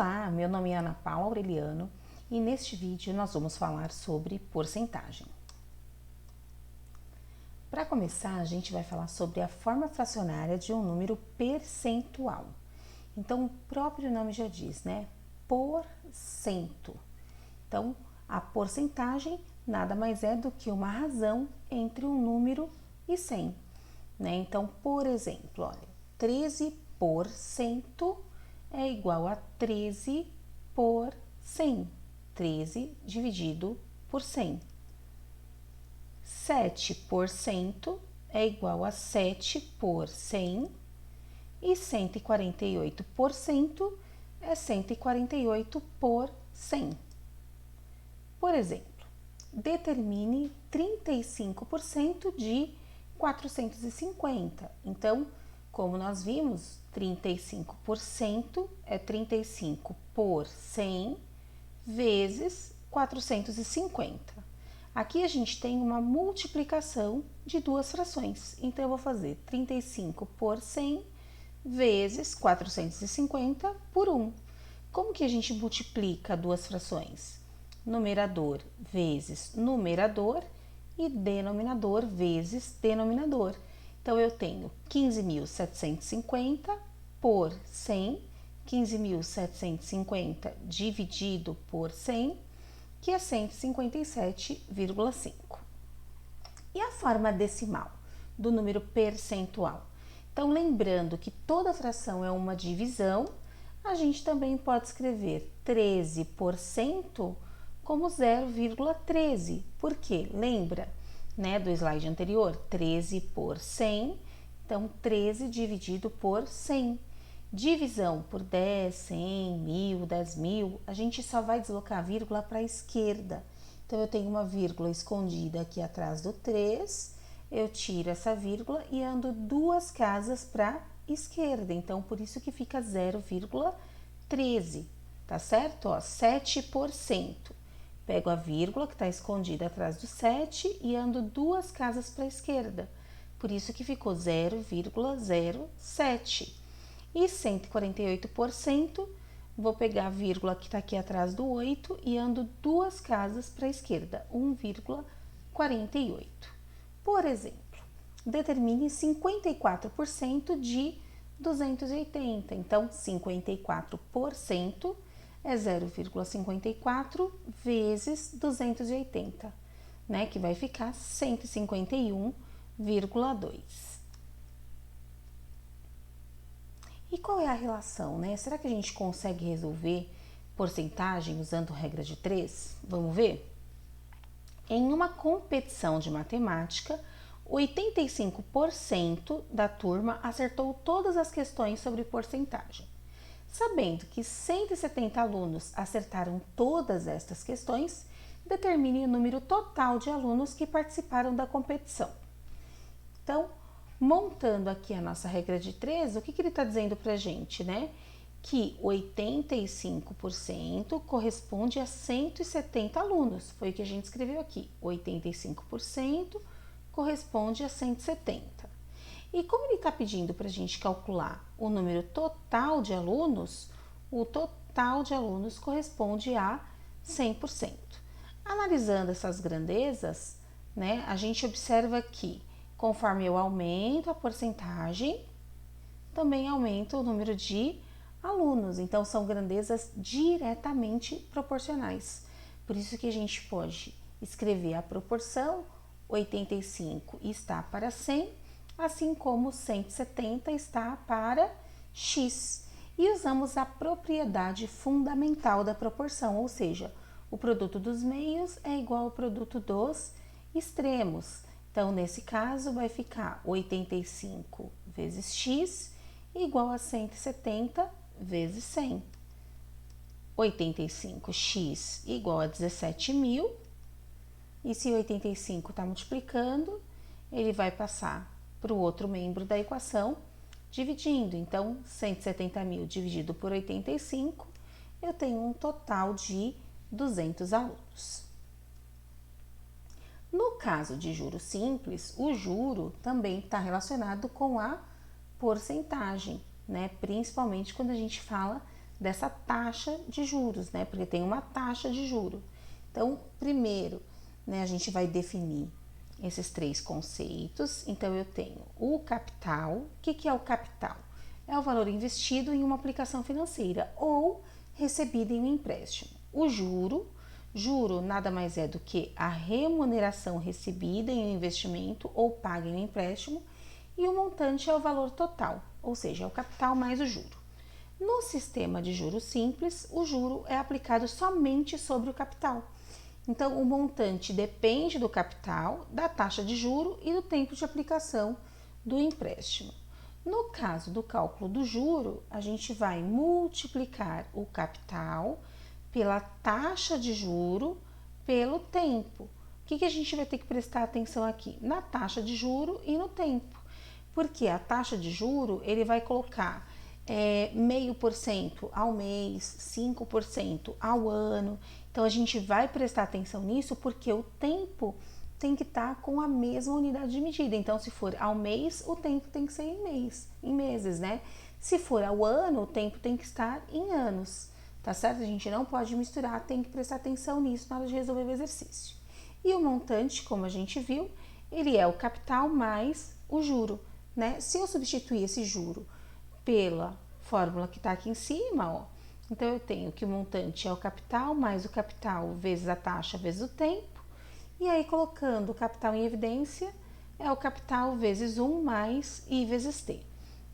Olá, meu nome é Ana Paula Aureliano e neste vídeo nós vamos falar sobre porcentagem. Para começar, a gente vai falar sobre a forma fracionária de um número percentual. Então, o próprio nome já diz, né? Porcento. Então, a porcentagem nada mais é do que uma razão entre um número e 100, né? Então, por exemplo, olha, 13% é igual a 13 por 100. 13 dividido por 100. 7% é igual a 7 por 100. E 148% é 148 por 100. Por exemplo, determine 35% de 450. Então, como nós vimos, 35% é 35 por 100 vezes 450. Aqui a gente tem uma multiplicação de duas frações. Então, eu vou fazer 35 por 100 vezes 450 por 1. Como que a gente multiplica duas frações? Numerador vezes numerador e denominador vezes denominador. Então, eu tenho 15.750 por 100, 15.750 dividido por 100, que é 157,5. E a forma decimal do número percentual? Então, lembrando que toda fração é uma divisão, a gente também pode escrever 13% como 0,13. Por quê? Lembra, né, do slide anterior, 13 por 100, então 13 dividido por 100. Divisão por 10, 100, 1000, 10.000, a gente só vai deslocar a vírgula para a esquerda. Então, eu tenho uma vírgula escondida aqui atrás do 3, eu tiro essa vírgula e ando duas casas para a esquerda. Então, por isso que fica 0,13, tá certo? Ó, 7%. Pego a vírgula que está escondida atrás do 7 e ando duas casas para a esquerda. Por isso que ficou 0,07. E 148%, vou pegar a vírgula que está aqui atrás do 8 e ando duas casas para a esquerda, 1,48. Por exemplo, determine 54% de 280. Então, 54% é 0,54 vezes 280, né? Que vai ficar 151,2. E qual é a relação, né? Será que a gente consegue resolver porcentagem usando regra de 3? Vamos ver? Em uma competição de matemática, 85% da turma acertou todas as questões sobre porcentagem. Sabendo que 170 alunos acertaram todas estas questões, determine o número total de alunos que participaram da competição. Então, montando aqui a nossa regra de 3, o que ele está dizendo para a gente, né? Que 85% corresponde a 170 alunos. Foi o que a gente escreveu aqui. 85% corresponde a 170. E como ele está pedindo para a gente calcular o número total de alunos, o total de alunos corresponde a 100%. Analisando essas grandezas, né, a gente observa que conforme eu aumento a porcentagem, também aumenta o número de alunos. Então, são grandezas diretamente proporcionais. Por isso que a gente pode escrever a proporção 85 está para 100, assim como 170 está para x. E usamos a propriedade fundamental da proporção, ou seja, o produto dos meios é igual ao produto dos extremos. Então, nesse caso, vai ficar 85 vezes x igual a 170 vezes 100. 85x igual a 17.000. E se 85 está multiplicando, ele vai passar para o outro membro da equação, dividindo. Então, 170.000 dividido por 85, eu tenho um total de 200 alunos. No caso de juro simples, o juro também está relacionado com a porcentagem, né? Principalmente quando a gente fala dessa taxa de juros, né? Porque tem uma taxa de juro. Então, primeiro, né, a gente vai definir esses 3 conceitos. Então, eu tenho o capital. O que é o capital? É o valor investido em uma aplicação financeira ou recebido em um empréstimo. O juro nada mais é do que a remuneração recebida em um investimento ou paga em um empréstimo, e o montante é o valor total, ou seja, é o capital mais o juro. No sistema de juros simples, o juro é aplicado somente sobre o capital. Então, o montante depende do capital, da taxa de juro e do tempo de aplicação do empréstimo. No caso do cálculo do juro, a gente vai multiplicar o capital pela taxa de juro pelo tempo. O que a gente vai ter que prestar atenção aqui? Na taxa de juro e no tempo. Porque a taxa de juro, ele vai colocar 0,5% ao mês, 5% ao ano. Então, a gente vai prestar atenção nisso porque o tempo tem que estar com a mesma unidade de medida. Então, se for ao mês, o tempo tem que ser em meses, né? Se for ao ano, o tempo tem que estar em anos, tá certo? A gente não pode misturar, tem que prestar atenção nisso na hora de resolver o exercício. E o montante, como a gente viu, ele é o capital mais o juro, né? Se eu substituir esse juro pela fórmula que está aqui em cima, ó, então eu tenho que o montante é o capital mais o capital vezes a taxa vezes o tempo, e aí colocando o capital em evidência, é o capital vezes 1 mais I vezes T,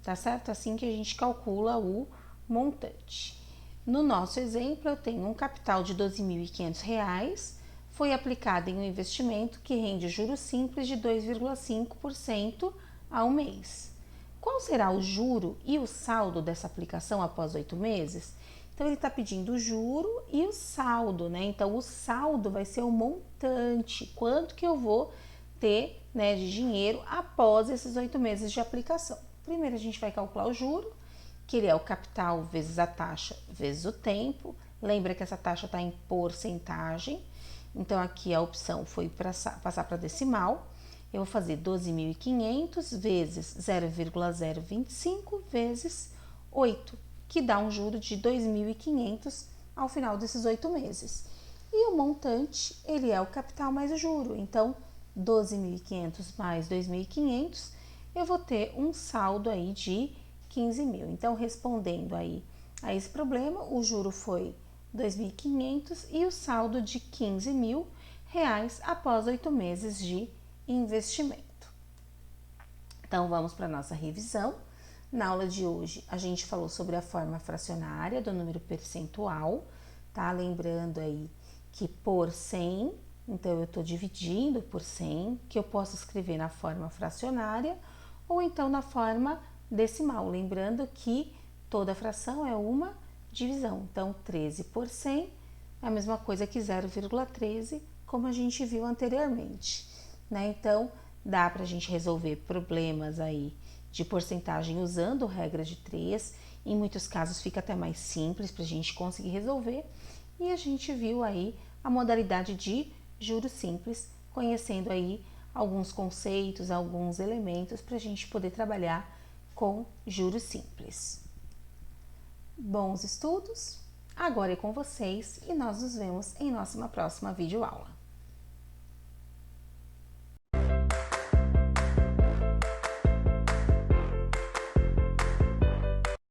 tá certo? Assim que a gente calcula o montante. No nosso exemplo, eu tenho um capital de R$ 12.500, foi aplicado em um investimento que rende juros simples de 2,5% ao mês. Qual será o juro e o saldo dessa aplicação após 8 meses? Então, ele está pedindo o juro e o saldo, né? Então, o saldo vai ser o montante, quanto que eu vou ter, né, de dinheiro após esses 8 meses de aplicação. Primeiro, a gente vai calcular o juro, que ele é o capital vezes a taxa vezes o tempo. Lembra que essa taxa está em porcentagem. Então, aqui a opção foi passar para decimal. Eu vou fazer 12.500 vezes 0,025 vezes 8, que dá um juro de 2.500 ao final desses 8 meses. E o montante, ele é o capital mais o juro. Então, 12.500 mais 2.500, eu vou ter um saldo aí de 15.000. Então, respondendo aí a esse problema, o juro foi 2.500 e o saldo de R$15.000 após 8 meses de investimento. Então, vamos para a nossa revisão. Na aula de hoje, a gente falou sobre a forma fracionária do número percentual, tá? Lembrando aí que por 100, então eu estou dividindo por 100, que eu posso escrever na forma fracionária ou então na forma decimal. Lembrando que toda fração é uma divisão. Então, 13 por 100 é a mesma coisa que 0,13, como a gente viu anteriormente, né? Então, dá para a gente resolver problemas aí de porcentagem usando regra de 3. Em muitos casos fica até mais simples para a gente conseguir resolver. E a gente viu aí a modalidade de juros simples, conhecendo aí alguns conceitos, alguns elementos para a gente poder trabalhar com juros simples. Bons estudos! Agora é com vocês e nós nos vemos em nossa próxima videoaula.